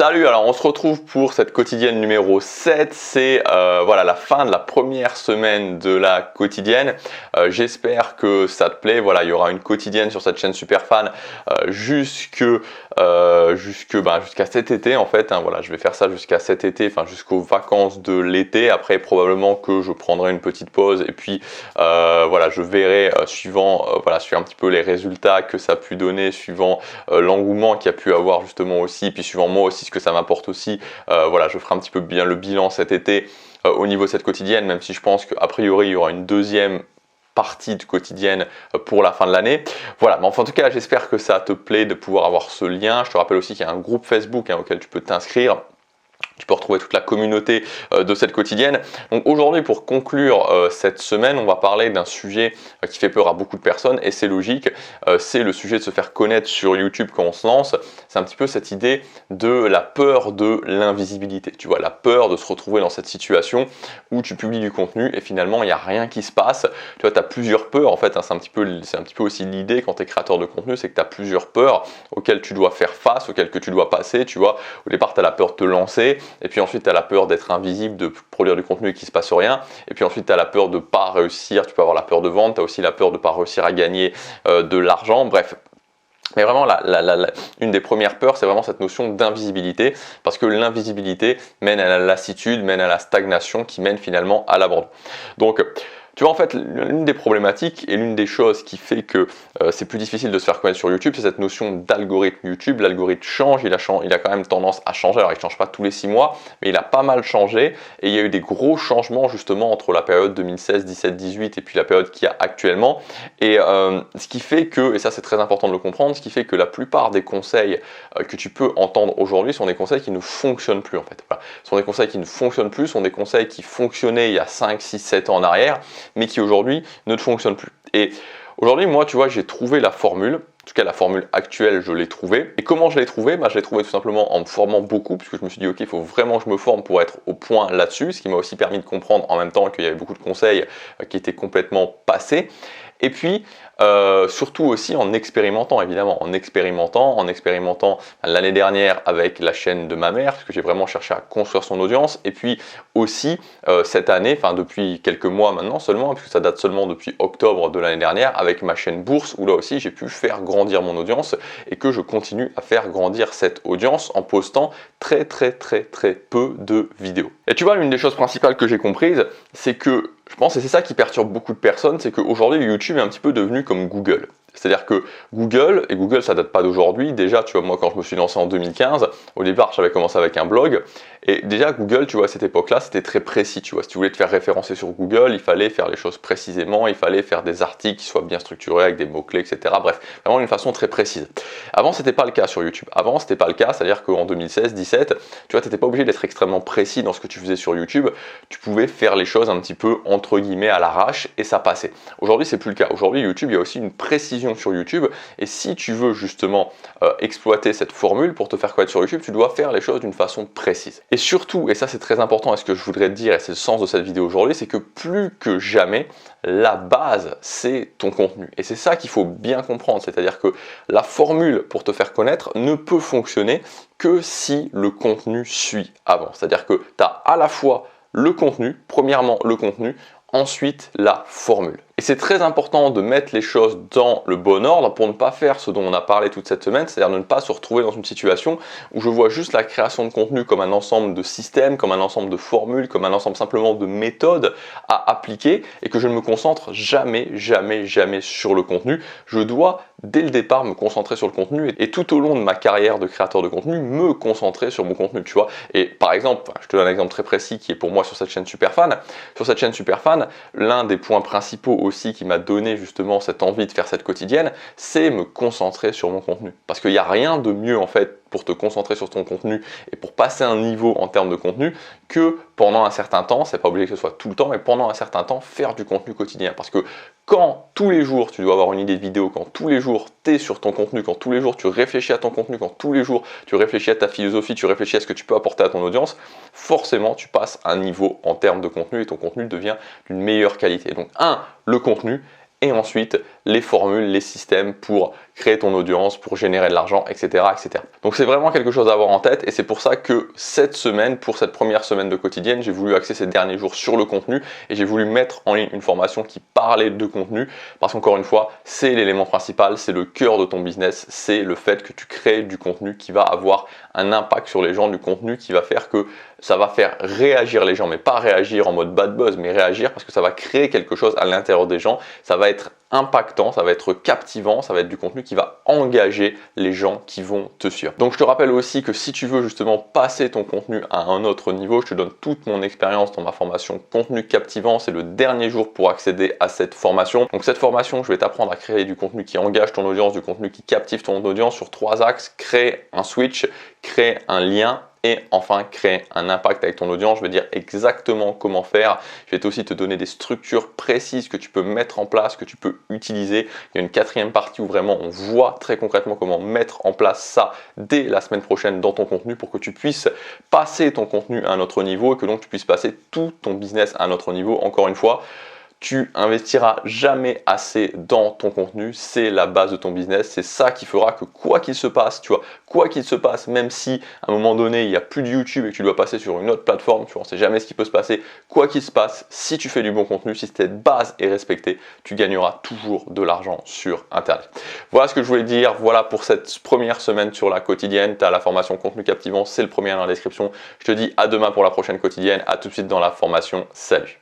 Salut, alors on se retrouve pour cette quotidienne numéro 7, c'est voilà, la fin de la première semaine de la quotidienne. J'espère que ça te plaît, voilà, il y aura une quotidienne sur cette chaîne Superfan jusqu'à cet été en fait, hein, voilà, je vais faire ça jusqu'à cet été, enfin jusqu'aux vacances de l'été. Après probablement que je prendrai une petite pause et puis voilà, je verrai suivant un petit peu les résultats que ça a pu donner, suivant l'engouement qu'il y a pu avoir justement aussi, puis suivant moi aussi ce que ça m'apporte aussi. Voilà, je ferai un petit peu bien le bilan cet été au niveau de cette quotidienne, même si je pense qu'a priori il y aura une deuxième partie de quotidienne pour la fin de l'année. Voilà, mais enfin, en tout cas j'espère que ça te plaît de pouvoir avoir ce lien. Je te rappelle aussi qu'il y a un groupe Facebook auquel tu peux t'inscrire. Tu peux retrouver toute la communauté de cette quotidienne. Donc aujourd'hui, pour conclure cette semaine, on va parler d'un sujet qui fait peur à beaucoup de personnes et c'est logique. C'est le sujet de se faire connaître sur YouTube quand on se lance. C'est un petit peu cette idée de la peur de l'invisibilité. Tu vois, la peur de se retrouver dans cette situation où tu publies du contenu et finalement il n'y a rien qui se passe. Tu vois, tu as plusieurs peurs en fait. Hein, c'est un petit peu aussi l'idée quand tu es créateur de contenu, c'est que tu as plusieurs peurs auxquelles tu dois faire face, auxquelles que tu dois passer. Tu vois, au départ, tu as la peur de te lancer. Et puis ensuite, tu as la peur d'être invisible, de produire du contenu et qu'il ne se passe rien. Et puis ensuite, tu as la peur de ne pas réussir. Tu peux avoir la peur de vendre. Tu as aussi la peur de ne pas réussir à gagner de l'argent. Bref. Mais vraiment, une des premières peurs, c'est vraiment cette notion d'invisibilité. Parce que l'invisibilité mène à la lassitude, mène à la stagnation, qui mène finalement à l'abandon. Donc, tu vois, en fait, l'une des problématiques et l'une des choses qui fait que c'est plus difficile de se faire connaître sur YouTube, c'est cette notion d'algorithme YouTube. L'algorithme change, il a quand même tendance à changer. Alors, il ne change pas tous les 6 mois, mais il a pas mal changé. Et il y a eu des gros changements justement entre la période 2016, 17, 18 et puis la période qu'il y a actuellement. Et ce qui fait que, et ça c'est très important de le comprendre, ce qui fait que la plupart des conseils que tu peux entendre aujourd'hui sont des conseils qui ne fonctionnent plus en fait. Voilà. Ce sont des conseils qui ne fonctionnent plus, sont des conseils qui fonctionnaient il y a 5, 6, 7 ans en arrière, mais qui aujourd'hui ne te fonctionnent plus. Et aujourd'hui, moi, tu vois, j'ai trouvé la formule. En tout cas, la formule actuelle, je l'ai trouvée. Et comment je l'ai trouvée? Je l'ai trouvée tout simplement en me formant beaucoup, puisque je me suis dit, ok, il faut vraiment que je me forme pour être au point là-dessus, ce qui m'a aussi permis de comprendre en même temps qu'il y avait beaucoup de conseils qui étaient complètement passés. Et puis, surtout aussi en expérimentant, évidemment, en expérimentant l'année dernière avec la chaîne de ma mère, parce que j'ai vraiment cherché à construire son audience, et puis aussi cette année, enfin depuis quelques mois maintenant seulement, puisque ça date seulement depuis octobre de l'année dernière, avec ma chaîne Bourse, où là aussi j'ai pu faire grandir mon audience, et que je continue à faire grandir cette audience en postant très peu de vidéos. Et tu vois, l'une des choses principales que j'ai comprises, c'est que je pense, et c'est ça qui perturbe beaucoup de personnes, c'est qu'aujourd'hui YouTube est un petit peu devenu comme Google. C'est-à-dire que Google, et Google ça date pas d'aujourd'hui, déjà tu vois moi quand je me suis lancé en 2015, au départ j'avais commencé avec un blog, et déjà Google tu vois à cette époque-là c'était très précis, tu vois, si tu voulais te faire référencer sur Google, il fallait faire les choses précisément, il fallait faire des articles qui soient bien structurés avec des mots-clés, etc. Bref, vraiment d'une façon très précise. Avant c'était pas le cas sur YouTube, avant c'était pas le cas, c'est-à-dire qu'en 2016-17, tu vois, t'étais pas obligé d'être extrêmement précis dans ce que tu faisais sur YouTube, tu pouvais faire les choses un petit peu entre guillemets à l'arrache et ça passait. Aujourd'hui c'est plus le cas, aujourd'hui YouTube il y a aussi une précision sur YouTube et si tu veux justement exploiter cette formule pour te faire connaître sur YouTube, tu dois faire les choses d'une façon précise. Et surtout, et ça c'est très important et ce que je voudrais te dire et c'est le sens de cette vidéo aujourd'hui, c'est que plus que jamais, la base c'est ton contenu. Et c'est ça qu'il faut bien comprendre, c'est-à-dire que la formule pour te faire connaître ne peut fonctionner que si le contenu suit avant. C'est-à-dire que tu as à la fois le contenu, premièrement le contenu, ensuite la formule. Et c'est très important de mettre les choses dans le bon ordre pour ne pas faire ce dont on a parlé toute cette semaine, c'est-à-dire de ne pas se retrouver dans une situation où je vois juste la création de contenu comme un ensemble de systèmes, comme un ensemble de formules, comme un ensemble simplement de méthodes à appliquer et que je ne me concentre jamais sur le contenu. Je dois dès le départ me concentrer sur le contenu et tout au long de ma carrière de créateur de contenu, me concentrer sur mon contenu, tu vois. Et par exemple, je te donne un exemple très précis qui est pour moi sur cette chaîne Superfan. Sur cette chaîne Superfan, l'un des points principaux aussi qui m'a donné justement cette envie de faire cette quotidienne, c'est me concentrer sur mon contenu. Parce qu'il n'y a rien de mieux en fait pour te concentrer sur ton contenu et pour passer un niveau en termes de contenu que pendant un certain temps, c'est pas obligé que ce soit tout le temps, mais pendant un certain temps, faire du contenu quotidien. Parce que quand tous les jours tu dois avoir une idée de vidéo, quand tous les jours tu es sur ton contenu, quand tous les jours tu réfléchis à ton contenu, quand tous les jours tu réfléchis à ta philosophie, tu réfléchis à ce que tu peux apporter à ton audience, forcément tu passes un niveau en termes de contenu et ton contenu devient d'une meilleure qualité. Donc le contenu, et ensuite les formules, les systèmes pour créer ton audience, pour générer de l'argent, etc., etc. Donc c'est vraiment quelque chose à avoir en tête et c'est pour ça que cette semaine, pour cette première semaine de quotidienne, j'ai voulu axer ces derniers jours sur le contenu et j'ai voulu mettre en ligne une formation qui parlait de contenu parce qu'encore une fois, c'est l'élément principal, c'est le cœur de ton business, c'est le fait que tu crées du contenu qui va avoir un impact sur les gens, du contenu qui va faire que ça va faire réagir les gens, mais pas réagir en mode bad buzz, mais réagir parce que ça va créer quelque chose à l'intérieur des gens, ça va être impactant, ça va être captivant, ça va être du contenu qui va engager les gens qui vont te suivre. Donc je te rappelle aussi que si tu veux justement passer ton contenu à un autre niveau, je te donne toute mon expérience dans ma formation contenu captivant, c'est le dernier jour pour accéder à cette formation. Donc cette formation, je vais t'apprendre à créer du contenu qui engage ton audience, du contenu qui captive ton audience sur 3 axes: créer un switch, créer un lien et enfin créer un impact avec ton audience. Je vais dire exactement comment faire. Je vais aussi te donner des structures précises que tu peux mettre en place, que tu peux utiliser. Il y a une 4e partie où vraiment on voit très concrètement comment mettre en place ça dès la semaine prochaine dans ton contenu pour que tu puisses passer ton contenu à un autre niveau et que donc tu puisses passer tout ton business à un autre niveau. Encore une fois, tu investiras jamais assez dans ton contenu, c'est la base de ton business, c'est ça qui fera que quoi qu'il se passe, tu vois, quoi qu'il se passe, même si à un moment donné il n'y a plus de YouTube et que tu dois passer sur une autre plateforme, tu vois, on ne sait jamais ce qui peut se passer, quoi qu'il se passe, si tu fais du bon contenu, si cette base est respectée, tu gagneras toujours de l'argent sur Internet. Voilà ce que je voulais dire, voilà pour cette première semaine sur la quotidienne, tu as la formation contenu captivant, c'est le premier dans la description. Je te dis à demain pour la prochaine quotidienne, à tout de suite dans la formation, salut.